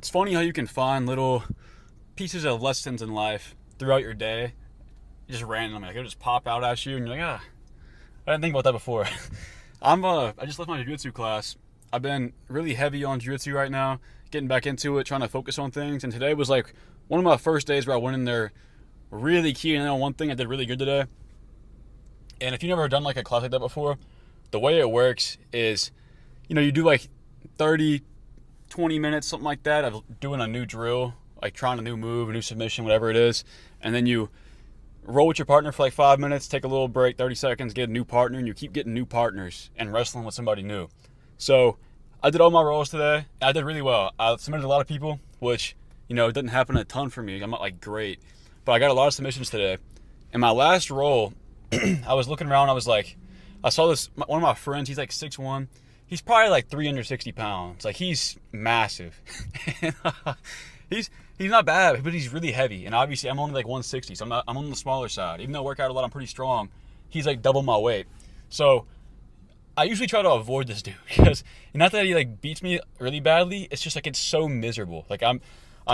It's funny how you can find little pieces of lessons in life throughout your day, just randomly. Like it'll just pop out at you, and you're like, I didn't think about that before. I just left my jiu-jitsu class. I've been really heavy on jiu-jitsu right now, getting back into it, trying to focus on things. And today was like one of my first days where I went in there really keying in on one thing. I did really good today. And if you've never done like a class like that before, the way it works is, you do like 30, 20 minutes, something like that, of doing a new drill, like trying a new move, a new submission, whatever it is. And then you roll with your partner for like 5 minutes, take a little break, 30 seconds, get a new partner, and you keep getting new partners and wrestling with somebody new. So I did all my rolls today. I did really well. I submitted a lot of people, which, it didn't happen a ton for me. I'm not like great, but I got a lot of submissions today. And my last roll, I was looking around, I saw this, one of my friends, he's like 6'1". He's probably like 360 pounds. Like, he's massive. he's not bad, but he's really heavy. And obviously, I'm only like 160, so I'm on the smaller side. Even though I work out a lot, I'm pretty strong. He's like double my weight. So I usually try to avoid this dude because not that he like beats me really badly. It's just like it's so miserable. Like I'm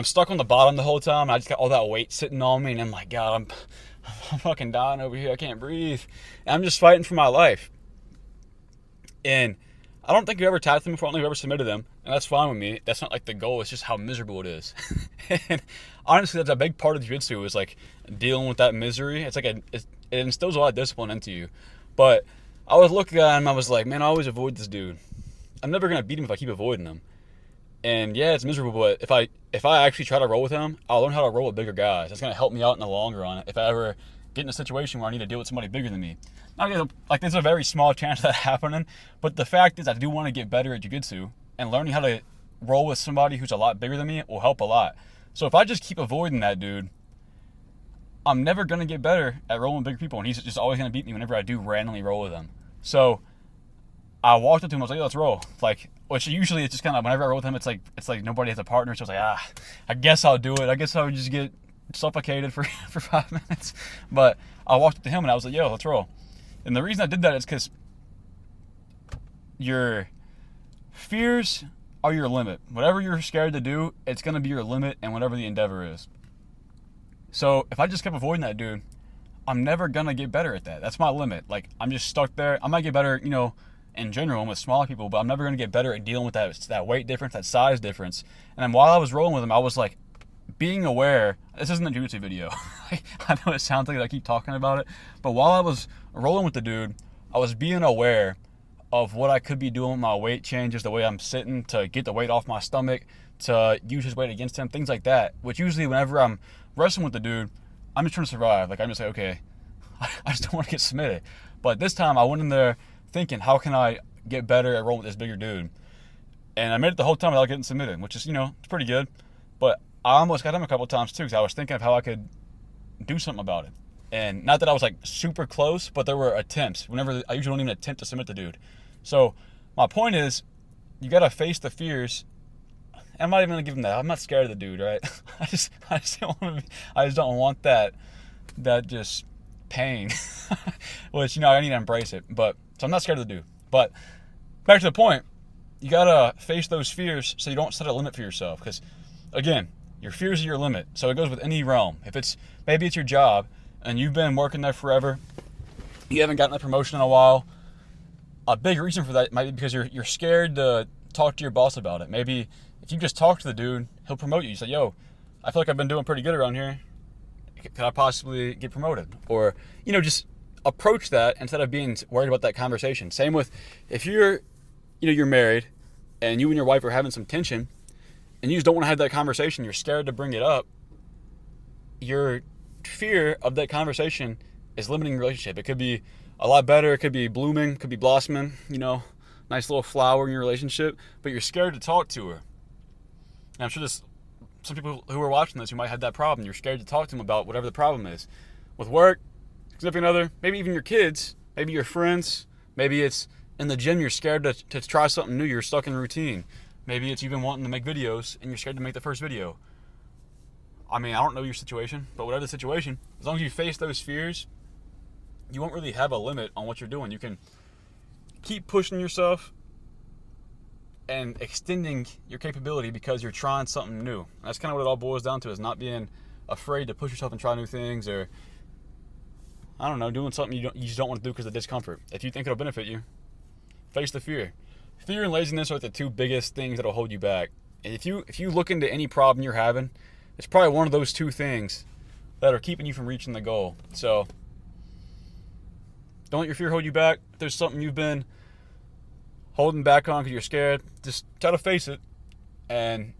stuck on the bottom the whole time. I just got all that weight sitting on me, and I'm like, God, I'm fucking dying over here. I can't breathe. And I'm just fighting for my life. And I don't think you ever tapped them before. I don't think you ever submitted them, and that's fine with me. That's not like the goal. It's just how miserable it is. And honestly, that's a big part of jiu-jitsu is like dealing with that misery. It's like it instills a lot of discipline into you. But I was looking at him. I was like, man, I always avoid this dude. I'm never gonna beat him if I keep avoiding him. And yeah, it's miserable. But if I actually try to roll with him, I'll learn how to roll with bigger guys. That's gonna help me out in the long run. If I ever get in a situation where I need to deal with somebody bigger than me. Now, like, there's a very small chance of that happening, but the fact is I do want to get better at jiu-jitsu, and learning how to roll with somebody who's a lot bigger than me will help a lot. So if I just keep avoiding that dude, I'm never going to get better at rolling with bigger people, and he's just always going to beat me whenever I do randomly roll with him. So I walked up to him, I was like, let's roll. Like, which usually it's just kind of, whenever I roll with him, it's like nobody has a partner, so I was like, I guess I'll do it. I guess I'll just get suffocated for 5 minutes. But I walked up to him, and I was like, yo, let's roll. And the reason I did that is because your fears are your limit. Whatever you're scared to do, it's going to be your limit, and whatever the endeavor is. So if I just kept avoiding that dude, I'm never going to get better at that. That's my limit. Like, I'm just stuck there. I might get better, in general with smaller people, but I'm never going to get better at dealing with that weight difference, that size difference. And then while I was rolling with him, I was like, being aware, this isn't a jiu-jitsu video. I know it sounds like I keep talking about it, but while I was rolling with the dude, I was being aware of what I could be doing with my weight changes, the way I'm sitting to get the weight off my stomach, to use his weight against him, things like that. Which usually whenever I'm wrestling with the dude, I'm just trying to survive. Like, I'm just like, okay, I just don't want to get submitted. But this time I went in there thinking, how can I get better at rolling with this bigger dude? And I made it the whole time without getting submitted, which is, it's pretty good. But I almost got him a couple of times too, because I was thinking of how I could do something about it. And not that I was like super close, but there were attempts. Whenever I usually don't even attempt to submit the dude. So my point is, you gotta face the fears. And I'm not even gonna give him that. I'm not scared of the dude, right? I just don't want that just pain, which I need to embrace it. But so I'm not scared of the dude. But back to the point, you gotta face those fears so you don't set a limit for yourself. Because again, your fears are your limit. So it goes with any realm. Maybe it's your job and you've been working there forever, you haven't gotten a promotion in a while. A big reason for that might be because you're scared to talk to your boss about it. Maybe if you just talk to the dude, he'll promote you. You say, yo, I feel like I've been doing pretty good around here. Could I possibly get promoted? Or, just approach that instead of being worried about that conversation. Same with if you're married and you and your wife are having some tension, and you just don't want to have that conversation, you're scared to bring it up, your fear of that conversation is limiting your relationship. It could be a lot better, it could be blooming, it could be blossoming, nice little flower in your relationship, but you're scared to talk to her. And I'm sure there's some people who are watching this who might have that problem. You're scared to talk to them about whatever the problem is. With work, significant other, maybe even your kids, maybe your friends, maybe it's in the gym, you're scared to try something new, you're stuck in routine. Maybe it's even wanting to make videos and you're scared to make the first video. I mean, I don't know your situation, but whatever the situation, as long as you face those fears, you won't really have a limit on what you're doing. You can keep pushing yourself and extending your capability because you're trying something new. And that's kind of what it all boils down to, is not being afraid to push yourself and try new things, or I don't know, doing something you just don't want to do because of discomfort. If you think it'll benefit you, face the fear. Fear and laziness are the two biggest things that'll hold you back. And if you look into any problem you're having, it's probably one of those two things that are keeping you from reaching the goal. So don't let your fear hold you back. If there's something you've been holding back on because you're scared, just try to face it and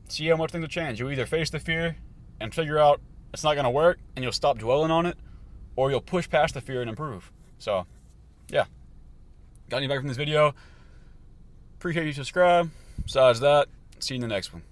see how much things will change. You'll either face the fear and figure out it's not going to work and you'll stop dwelling on it, or you'll push past the fear and improve. So, yeah. Got any back from this video? Appreciate you subscribe. Besides that, see you in the next one.